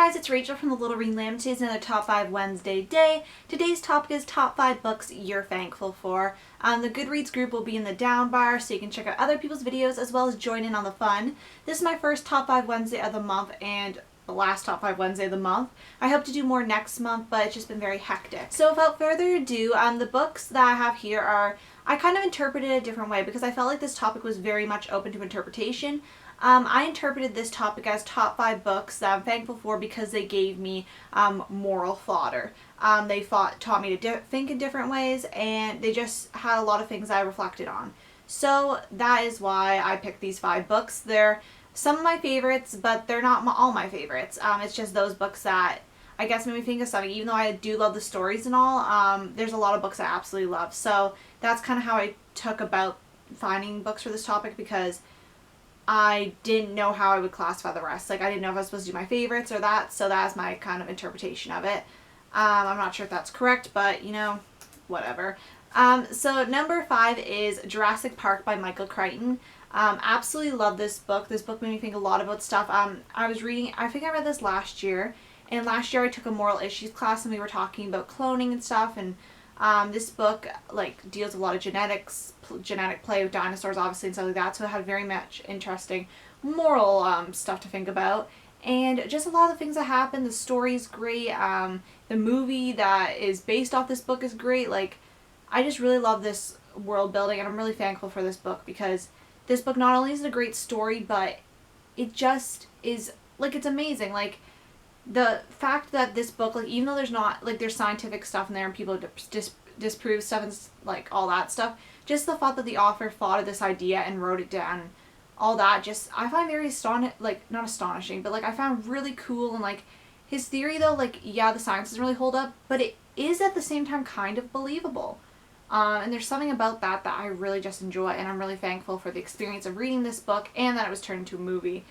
guys, it's Rachel from The Little Green Lamb. Today's another Top 5 Wednesday day. Today's topic is Top 5 Books You're Thankful For. The Goodreads group will be in the down bar, so you can check out other people's videos as well as join in on the fun. This is my first Top 5 Wednesday of the month and the last Top 5 Wednesday of the month. I hope to do more next month, but it's just been very hectic. So without further ado, the books that I have here are, I kind of interpreted it a different way because I felt like this topic was very much open to interpretation. I interpreted this topic as top 5 books that I'm thankful for because they gave me moral fodder. They taught me to think in different ways, and they just had a lot of things I reflected on. So that is why I picked these 5 books. They're some of my favorites, but they're not all my favorites. It's just those books that I guess made me think of something. Even though I do love the stories and all, there's a lot of books I absolutely love. So that's kind of how I took about finding books for this topic, because I didn't know how I would classify the rest. Like, I didn't know if I was supposed to do my favorites or that, so that's my kind of interpretation of it. I'm not sure if that's correct, but, you know, whatever. So number 5 is Jurassic Park by Michael Crichton. Absolutely love this book. This book made me think a lot about stuff. I was reading, I think I read this last year, and last year I took a moral issues class and we were talking about cloning and stuff, and this book like deals with a lot of genetic play with dinosaurs, obviously, and stuff like that. So it had very much interesting moral stuff to think about, and just a lot of the things that happen. The story's great. The movie that is based off this book is great. Like, I just really love this world building, and I'm really thankful for this book because this book not only is a great story, but it just is like, it's amazing. Like, the fact that this book, like, even though there's not, like, there's scientific stuff in there and people disprove stuff and, like, all that stuff, just the thought that the author thought of this idea and wrote it down, all that, just, I find very not astonishing, but, like, I found really cool. And, like, his theory, though, like, yeah, the science doesn't really hold up, but it is at the same time kind of believable. And there's something about that I really just enjoy, and I'm really thankful for the experience of reading this book and that it was turned into a movie.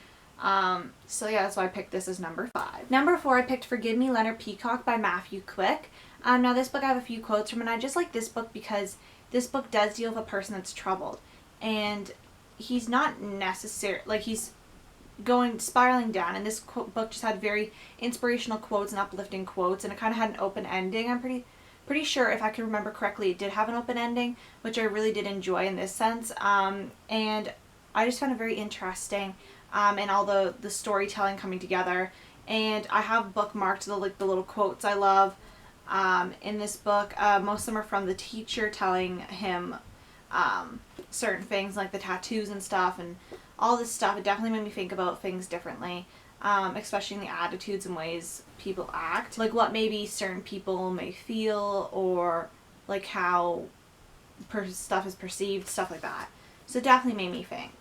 So yeah, that's why I picked this as number 5. Number 4, I picked Forgive Me, Leonard Peacock by Matthew Quick. Now this book I have a few quotes from, and I just like this book because this book does deal with a person that's troubled, and he's not necessarily, like, he's spiraling down, and this book just had very inspirational quotes and uplifting quotes, and it kind of had an open ending. I'm pretty sure, if I can remember correctly, it did have an open ending, which I really did enjoy in this sense, and I just found it very interesting. And all the storytelling coming together, and I have bookmarked the little quotes I love in this book. Most of them are from the teacher telling him certain things, like the tattoos and stuff and all this stuff. It definitely made me think about things differently, especially in the attitudes and ways people act, like what maybe certain people may feel, or like how stuff is perceived, stuff like that. So it definitely made me think.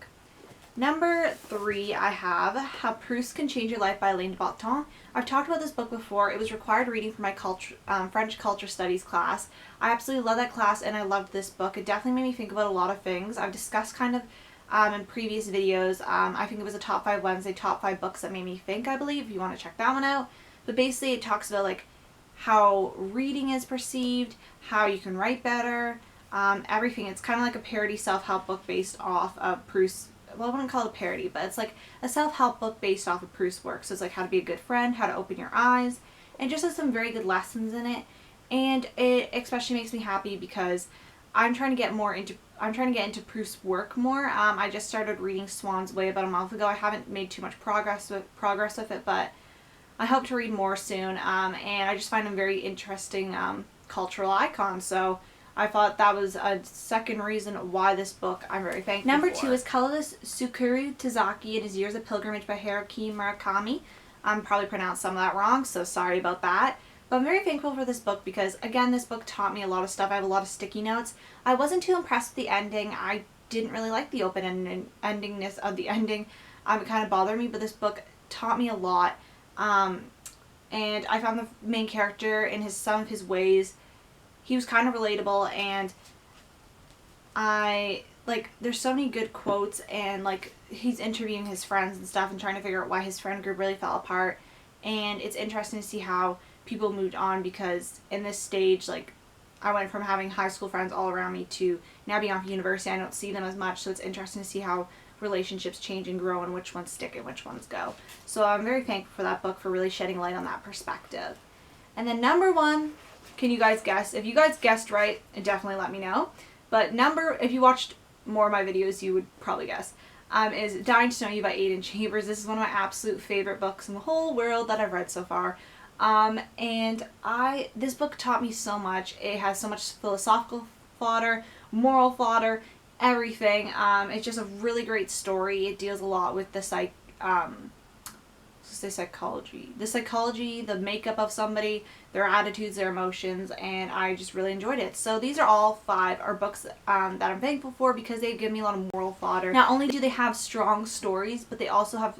Number 3, I have How Proust Can Change Your Life by Alain de Botton. I've talked about this book before. It was required reading for my French culture studies class. I absolutely love that class, and I loved this book. It definitely made me think about a lot of things. I've discussed kind of in previous videos. I think it was a Top 5 Wednesday, Top 5 Books That Made Me Think, I believe, if you want to check that one out. But basically it talks about, like, how reading is perceived, how you can write better, everything. It's kind of like a parody self-help book based off of Proust's, well, I wouldn't call it a parody, but it's like a self-help book based off of Proust's work. So it's like how to be a good friend, how to open your eyes, and just has some very good lessons in it. And it especially makes me happy because I'm trying to get into Proust's work more. I just started reading Swann's Way about a month ago. I haven't made too much progress with it, but I hope to read more soon. And I just find him very interesting cultural icon. So I thought that was a second reason why this book I'm very thankful for. Number 2 is Colorless Tsukuru Tazaki and His Years of Pilgrimage by Haruki Murakami. I'm probably pronounced some of that wrong, so sorry about that. But I'm very thankful for this book because, again, this book taught me a lot of stuff. I have a lot of sticky notes. I wasn't too impressed with the ending. I didn't really like the endingness of the ending. It kind of bothered me, but this book taught me a lot. And I found the main character in some of his ways, he was kind of relatable, and there's so many good quotes, and, like, he's interviewing his friends and stuff and trying to figure out why his friend group really fell apart, and it's interesting to see how people moved on, because in this stage, like, I went from having high school friends all around me to now being off university. I don't see them as much, so it's interesting to see how relationships change and grow and which ones stick and which ones go. So I'm very thankful for that book for really shedding light on that perspective. And then number 1, can you guys guess? If you guys guessed right, definitely let me know. But if you watched more of my videos, you would probably guess. Is Dying to Know You by Aidan Chambers. This is one of my absolute favorite books in the whole world that I've read so far. This book taught me so much. It has so much philosophical fodder, moral fodder, everything. It's just a really great story. It deals a lot with the psychology, the makeup of somebody, their attitudes, their emotions, and I just really enjoyed it. So these are all 5 books that I'm thankful for because they've given me a lot of moral fodder. Not only do they have strong stories, but they also have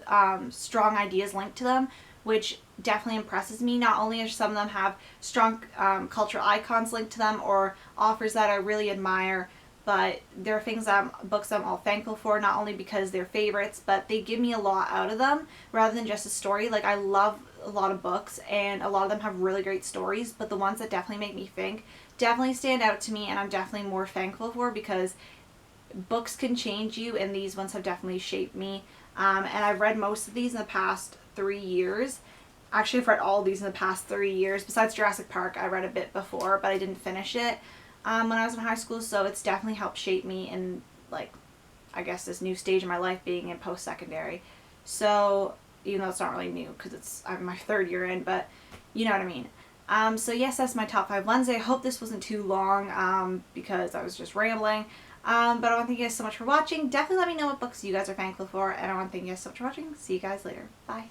strong ideas linked to them, which definitely impresses me. Not only do some of them have strong cultural icons linked to them or authors that I really admire, but there are books I'm all thankful for, not only because they're favorites, but they give me a lot out of them rather than just a story. Like, I love a lot of books and a lot of them have really great stories, but the ones that definitely make me think definitely stand out to me, and I'm definitely more thankful for because books can change you, and these ones have definitely shaped me. And I've read most of these in the past 3 years. Actually, I've read all of these in the past 3 years. Besides Jurassic Park, I read a bit before, but I didn't finish it when I was in high school, so it's definitely helped shape me in, like, I guess this new stage in my life being in post-secondary. So, even though it's not really new because I'm my 3rd year in, but you know what I mean. So yes, that's my top 5 Wednesday. I hope this wasn't too long because I was just rambling. But I want to thank you guys so much for watching. Definitely let me know what books you guys are thankful for, and I want to thank you guys so much for watching. See you guys later. Bye.